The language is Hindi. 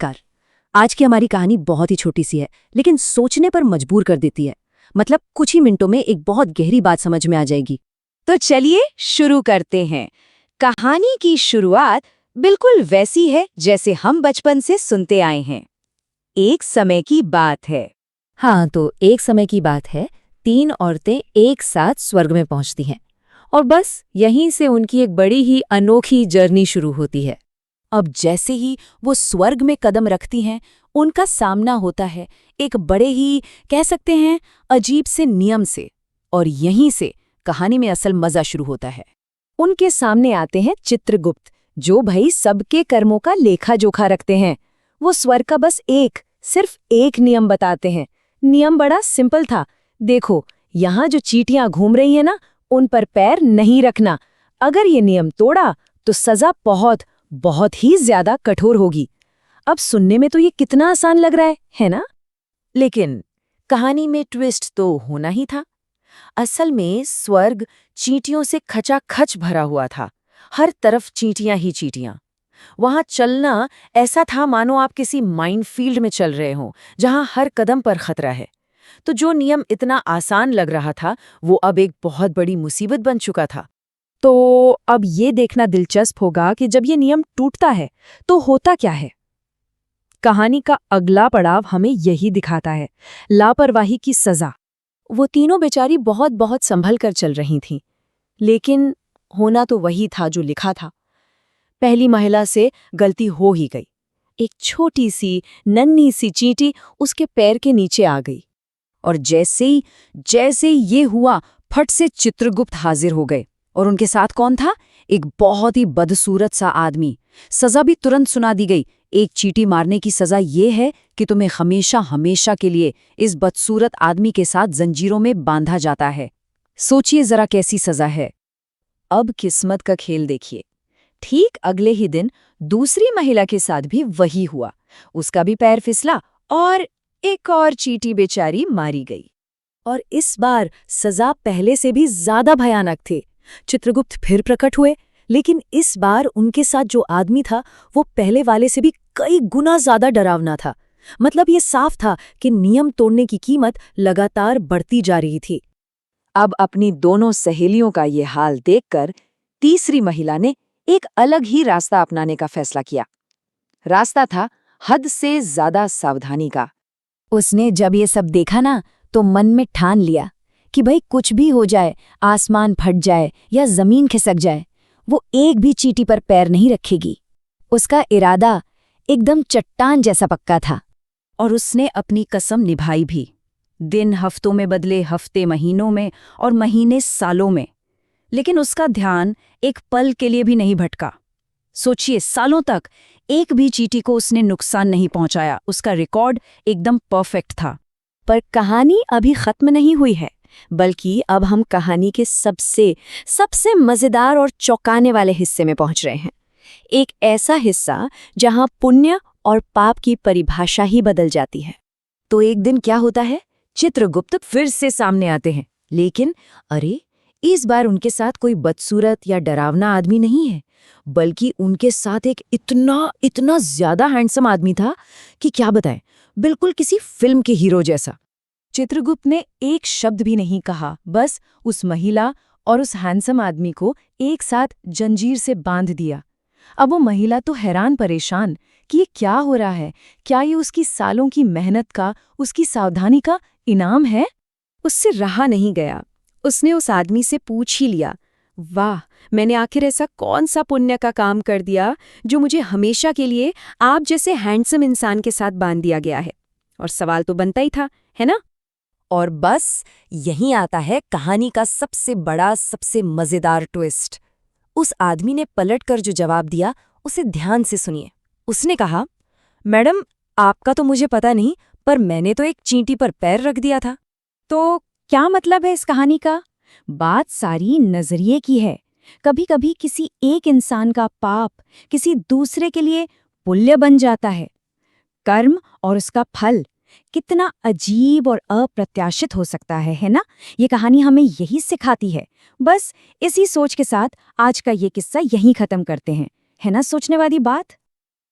नमस्कार। आज की हमारी कहानी बहुत ही छोटी सी है, लेकिन सोचने पर मजबूर कर देती है। मतलब कुछ ही मिनटों में एक बहुत गहरी बात समझ में आ जाएगी। तो चलिए शुरू करते हैं। कहानी की शुरुआत बिल्कुल वैसी है जैसे हम बचपन से सुनते आए हैं। एक समय की बात है। हाँ, तो एक समय की बात है। 3 औरतें एक साथ स्वर्ग में पहुंचती हैं और बस यहीं से उनकी एक बड़ी ही अनोखी जर्नी शुरू होती है। अब जैसे ही वो स्वर्ग में कदम रखती हैं, उनका सामना होता है एक बड़े ही, कह सकते हैं, अजीब से नियम से। और यहीं से कहानी में असल मजा शुरू होता है। उनके सामने आते हैं चित्रगुप्त, जो भाई सबके कर्मों का लेखा जोखा रखते हैं। वो स्वर्ग का बस सिर्फ एक नियम बताते हैं। नियम बड़ा सिंपल था। देखो, यहाँ जो चींटियां घूम रही हैं ना, उन पर पैर नहीं रखना। अगर ये नियम तोड़ा तो सजा बहुत ही ज्यादा कठोर होगी। अब सुनने में तो ये कितना आसान लग रहा है ना? लेकिन कहानी में ट्विस्ट तो होना ही था। असल में स्वर्ग चींटियों से खचाखच भरा हुआ था। हर तरफ चींटियां ही चींटियां। वहां चलना ऐसा था मानो आप किसी माइनफील्ड में चल रहे हों, जहां हर कदम पर खतरा है। तो जो नियम इतना आसान लग रहा था, वो अब एक बहुत बड़ी मुसीबत बन चुका था। तो अब ये देखना दिलचस्प होगा कि जब ये नियम टूटता है तो होता क्या है। कहानी का अगला पड़ाव हमें यही दिखाता है, लापरवाही की सजा। वो तीनों बेचारी बहुत संभल कर चल रही थीं, लेकिन होना तो वही था जो लिखा था। पहली महिला से गलती हो ही गई। एक छोटी सी नन्ही सी चींटी उसके पैर के नीचे आ गई, और जैसे ही ये हुआ, फट से चित्रगुप्त हाजिर हो गए। और उनके साथ कौन था? एक बहुत ही बदसूरत सा आदमी। सजा भी तुरंत सुना दी गई। एक चींटी मारने की सजा ये है कि तुम्हें हमेशा के लिए इस बदसूरत आदमी के साथ जंजीरों में बांधा जाता है। सोचिए जरा कैसी सजा है। अब किस्मत का खेल देखिए। ठीक अगले ही दिन दूसरी महिला के साथ भी वही हुआ। उसका भी पैर फिसला और एक और चींटी बेचारी मारी गई। और इस बार सजा पहले से भी ज्यादा भयानक थी। चित्रगुप्त फिर प्रकट हुए, लेकिन इस बार उनके साथ जो आदमी था वो पहले वाले से भी कई गुना ज्यादा डरावना था। मतलब ये साफ था कि नियम तोड़ने की कीमत लगातार बढ़ती जा रही थी। अब अपनी दोनों सहेलियों का ये हाल देखकर तीसरी महिला ने एक अलग ही रास्ता अपनाने का फैसला किया। रास्ता था हद से ज्यादा सावधानी का। उसने जब ये सब देखा ना, तो मन में ठान लिया कि भाई कुछ भी हो जाए, आसमान फट जाए या जमीन खिसक जाए, वो एक भी चींटी पर पैर नहीं रखेगी। उसका इरादा एकदम चट्टान जैसा पक्का था। और उसने अपनी कसम निभाई भी। दिन हफ्तों में बदले, हफ्ते महीनों में, और महीने सालों में। लेकिन उसका ध्यान एक पल के लिए भी नहीं भटका। सोचिए, सालों तक एक भी चींटी को उसने नुकसान नहीं पहुंचाया। उसका रिकॉर्ड एकदम परफेक्ट था। पर कहानी अभी खत्म नहीं हुई है, बल्कि अब हम कहानी के सबसे मजेदार और चौंकाने वाले हिस्से में पहुंच रहे हैं। एक ऐसा हिस्सा जहां पुण्य और पाप की परिभाषा ही बदल जाती है। तो एक दिन क्या होता है, चित्रगुप्त फिर से सामने आते हैं। लेकिन अरे, इस बार उनके साथ कोई बदसूरत या डरावना आदमी नहीं है, बल्कि उनके साथ एक इतना ज्यादा हैंडसम आदमी था कि क्या बताएं, बिल्कुल किसी फिल्म के हीरो जैसा। चित्रगुप्त ने एक शब्द भी नहीं कहा, बस उस महिला और उस हैंडसम आदमी को एक साथ जंजीर से बांध दिया। अब वो महिला तो हैरान परेशान कि ये क्या हो रहा है। क्या ये उसकी सालों की मेहनत का, उसकी सावधानी का इनाम है? उससे रहा नहीं गया। उसने उस आदमी से पूछ ही लिया, वाह, मैंने आखिर ऐसा कौन सा पुण्य का काम कर दिया जो मुझे हमेशा के लिए आप जैसे हैंडसम इंसान के साथ बांध दिया गया है? और सवाल तो बनता ही था, है ना? और बस यहीं आता है कहानी का सबसे बड़ा, सबसे मजेदार ट्विस्ट। उस आदमी ने पलटकर जो जवाब दिया, उसे ध्यान से सुनिए। उसने कहा, मैडम, आपका तो मुझे पता नहीं, पर मैंने तो एक चींटी पर पैर रख दिया था। तो क्या मतलब है इस कहानी का? बात सारी नजरिए की है। कभी कभी किसी एक इंसान का पाप किसी दूसरे के लिए पुण्य बन जाता है। कर्म और उसका फल कितना अजीब और अप्रत्याशित हो सकता है ना? ये कहानी हमें यही सिखाती है। बस इसी सोच के साथ आज का ये किस्सा यहीं खत्म करते हैं। है ना सोचने वाली बात?